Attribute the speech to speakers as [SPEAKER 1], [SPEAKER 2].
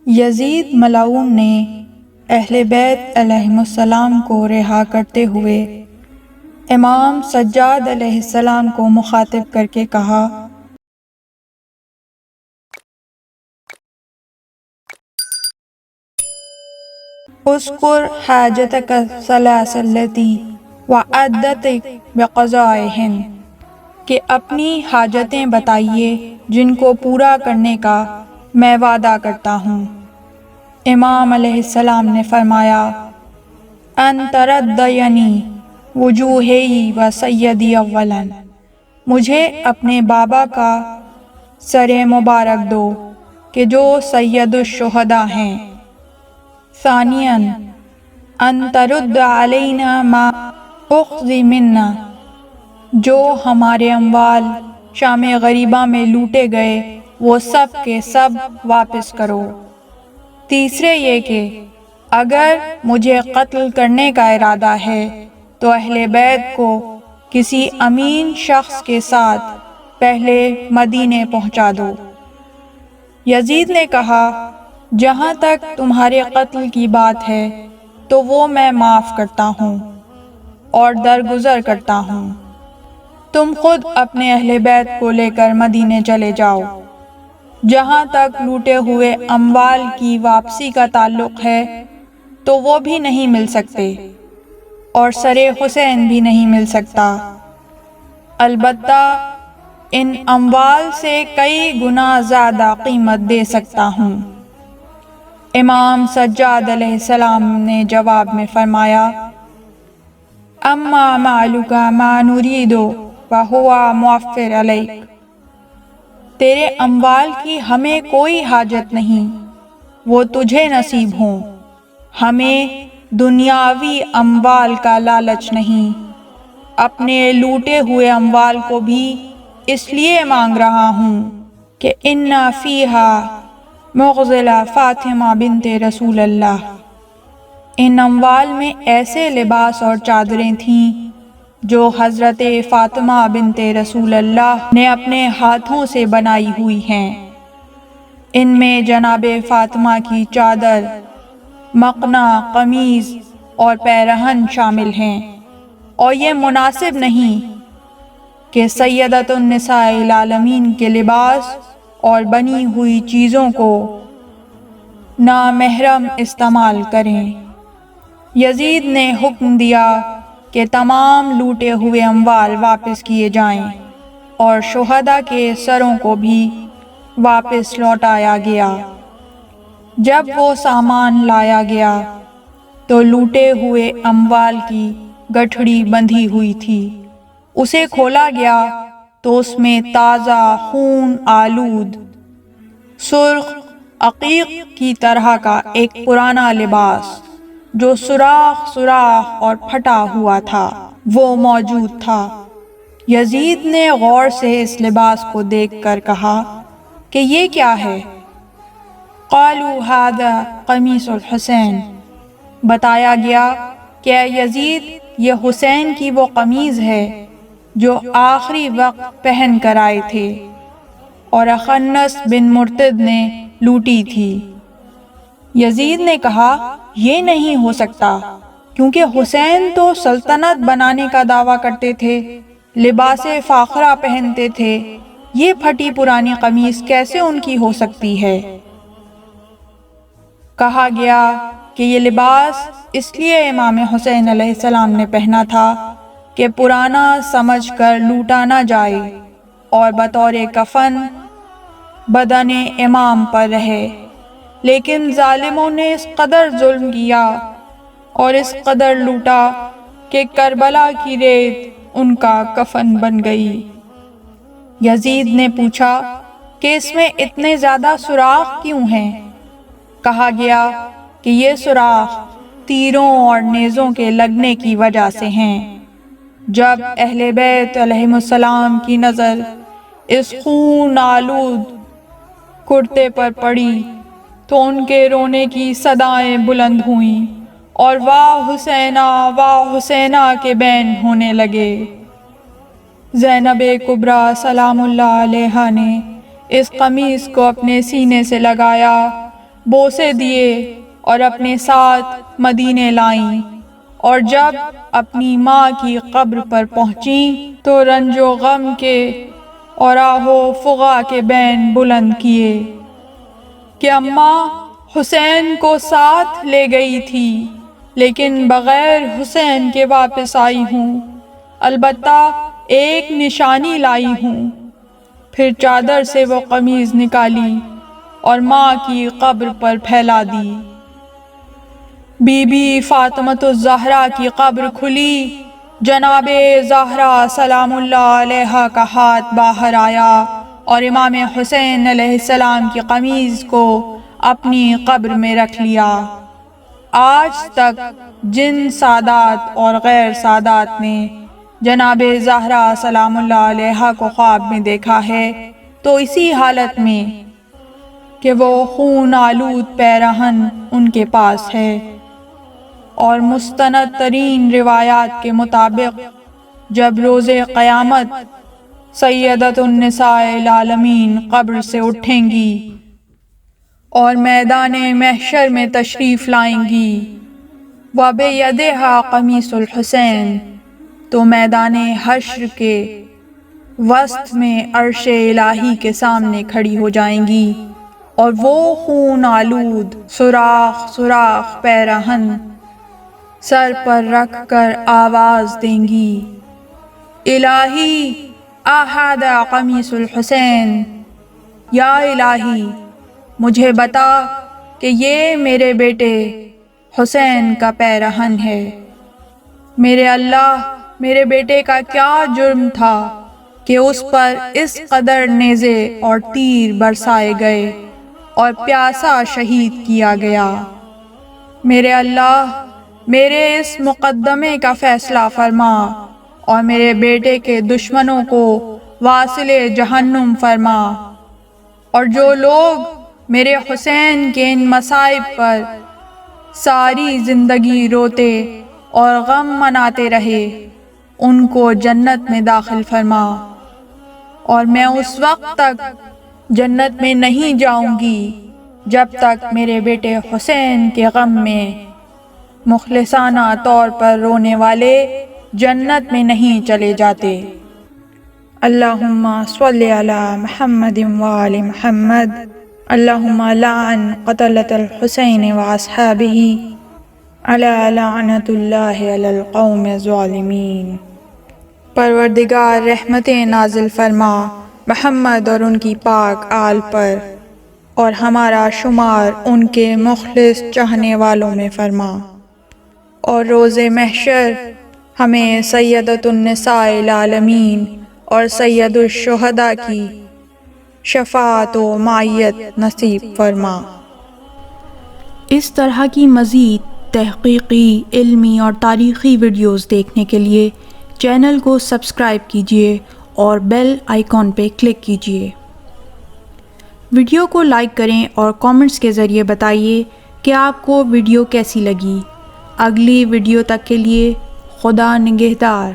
[SPEAKER 1] یزید ملعون نے اہل بیت علیہم السلام کو رہا کرتے ہوئے امام سجاد علیہ السلام کو مخاطب کر کے کہا، اذکر حاجتک الثلاث التی وعدتک بقضائہن، کہ اپنی حاجتیں بتائیے جن کو پورا کرنے کا میں وعدہ کرتا ہوں۔ امام علیہ السلام نے فرمایا، ان تردینی وجوہی و سیدی اولا، مجھے اپنے بابا کا سر مبارک دو کہ جو سید الشہداء ہیں۔ ثانیاً ان ترد علینا ما اخذ منا، جو ہمارے اموال شام غریبہ میں لوٹے گئے وہ سب کے سب واپس کرو۔ تیسرے یہ کہ اگر مجھے قتل کرنے کا ارادہ ہے تو اہل بیت کو کسی امین شخص کے ساتھ پہلے مدینے پہنچا دو۔ یزید نے کہا، جہاں تک تمہارے قتل کی بات ہے تو وہ میں معاف کرتا ہوں اور درگزر کرتا ہوں، تم خود اپنے اہل بیت کو لے کر مدینے چلے جاؤ۔ جہاں تک لوٹے ہوئے اموال کی واپسی کا تعلق ہے تو وہ بھی نہیں مل سکتے اور سر حسین بھی نہیں مل سکتا، البتہ ان اموال سے کئی گنا زیادہ قیمت دے سکتا ہوں۔ امام سجاد علیہ السلام نے جواب میں فرمایا، اما مالک ما نرید وہو موفر علیک، تیرے اموال کی ہمیں کوئی حاجت نہیں، وہ تجھے نصیب ہوں، ہمیں دنیاوی اموال کا لالچ نہیں، اپنے لوٹے ہوئے اموال کو بھی اس لیے مانگ رہا ہوں کہ ان فیہا مغزل فاطمہ بنت رسول اللہ، ان اموال میں ایسے لباس اور چادریں تھیں جو حضرت فاطمہ بنت رسول اللہ نے اپنے ہاتھوں سے بنائی ہوئی ہیں، ان میں جناب فاطمہ کی چادر، مقنع، قمیض اور پیرہن شامل ہیں، اور یہ مناسب نہیں کہ سیدۃ النساء العالمین کے لباس اور بنی ہوئی چیزوں کو نامحرم استعمال کریں۔ یزید نے حکم دیا کہ تمام لوٹے ہوئے اموال واپس کیے جائیں اور شہداء کے سروں کو بھی واپس لوٹایا گیا۔ جب وہ سامان لایا گیا تو لوٹے ہوئے اموال کی گٹھڑی بندھی ہوئی تھی، اسے کھولا گیا تو اس میں تازہ خون آلود سرخ عقیق کی طرح کا ایک پرانا لباس جو سوراخ اور پھٹا ہوا تھا وہ موجود تھا۔ یزید نے غور سے اس لباس کو دیکھ کر کہا کہ یہ کیا ہے؟ قالوا ھذا قمیص الحسین، بتایا گیا کہ اے یزید یہ حسین کی وہ قمیض ہے جو آخری وقت پہن کر آئے تھے اور اخنس بن مرتد نے لوٹی تھی۔ یزید نے کہا، یہ نہیں ہو سکتا، کیونکہ حسین تو سلطنت بنانے کا دعویٰ کرتے تھے، لباس فاخرہ پہنتے تھے، یہ پھٹی پرانی قمیص کیسے ان کی ہو سکتی ہے؟ کہا گیا کہ یہ لباس اس لیے امام حسین علیہ السلام نے پہنا تھا کہ پرانا سمجھ کر لوٹا نہ جائے اور بطور کفن بدن امام پر رہے، لیکن ظالموں نے اس قدر ظلم کیا اور اس قدر لوٹا کہ کربلا کی ریت ان کا کفن بن گئی۔ یزید نے پوچھا کہ اس میں اتنے زیادہ سوراخ کیوں ہیں؟ کہا گیا کہ یہ سوراخ تیروں اور نیزوں کے لگنے کی وجہ سے ہیں۔ جب اہل بیت علیہم السلام کی نظر اس خون آلود کرتے پر پڑی تو ان کے رونے کی صدائیں بلند ہوئیں اور واہ حسینہ کے بین ہونے لگے۔ زینب کبریٰ سلام اللہ علیہا نے اس قمیص کو اپنے سینے سے لگایا، بوسے دیے اور اپنے ساتھ مدینے لائیں، اور جب اپنی ماں کی قبر پر پہنچیں تو رنج و غم کے اور آہ و فغاں کے بین بلند کیے کہ اماں حسین کو ساتھ لے گئی تھی، لیکن بغیر حسین کے واپس آئی ہوں، البتہ ایک نشانی لائی ہوں۔ پھر چادر سے وہ قمیض نکالی اور ماں کی قبر پر پھیلا دی۔ بی بی فاطمۃ الزہرا کی قبر کھلی، جناب زہرا سلام اللہ علیہا کا ہاتھ باہر آیا اور امام حسین علیہ السلام کی قمیض کو اپنی قبر میں رکھ لیا۔ آج تک جن سادات اور غیر سادات نے جناب زہرا سلام اللہ علیہا کو خواب میں دیکھا ہے تو اسی حالت میں کہ وہ خون آلود پیرہن ان کے پاس ہے، اور مستند ترین روایات کے مطابق جب روز قیامت سیدۃ النساء العالمین قبر سے اٹھیں گی اور میدان محشر میں تشریف لائیں گی، وَبِيَدِهَا قَمِيصُ الْحُسَيْن، تو میدان حشر کے وسط میں عرش الہی کے سامنے کھڑی ہو جائیں گی، اور وہ خون آلود سوراخ سوراخ پیرہن سر پر رکھ کر آواز دیں گی، الہی اَهَذَا قَمِيصُ الْحُسَيْن، یا الہی مجھے بتا کہ یہ میرے بیٹے حسین کا پیرہن ہے۔ میرے اللہ، میرے بیٹے کا کیا جرم تھا کہ اس پر اس قدر نیزے اور تیر برسائے گئے اور پیاسا شہید کیا گیا۔ میرے اللہ، میرے اس مقدمے کا فیصلہ فرما اور میرے بیٹے کے دشمنوں کو واصل جہنم فرما، اور جو لوگ میرے حسین کے ان مصائب پر ساری زندگی روتے اور غم مناتے رہے ان کو جنت میں داخل فرما، اور میں اس وقت تک جنت میں نہیں جاؤں گی جب تک میرے بیٹے حسین کے غم میں مخلصانہ طور پر رونے والے جنت میں نہیں چلے جاتے۔ اللہم صلی علی محمد وآل محمد، اللہم لعن قتلۃ الحسین واصحابہ، علی لعنت اللہ علی القوم الظالمین۔ پروردگار رحمتیں نازل فرما محمد اور ان کی پاک آل پر، اور ہمارا شمار ان کے مخلص چاہنے والوں میں فرما، اور روز محشر ہمیں سیدۃ النساء العالمین اور سید الشہداء کی شفاعت و معیت نصیب فرما۔
[SPEAKER 2] اس طرح کی مزید تحقیقی، علمی اور تاریخی ویڈیوز دیکھنے کے لیے چینل کو سبسکرائب کیجیے اور بیل آئیکن پہ کلک کیجیے۔ ویڈیو کو لائک کریں اور کامنٹس کے ذریعے بتائیے کہ آپ کو ویڈیو کیسی لگی۔ اگلی ویڈیو تک کے لیے خدا نگہدار۔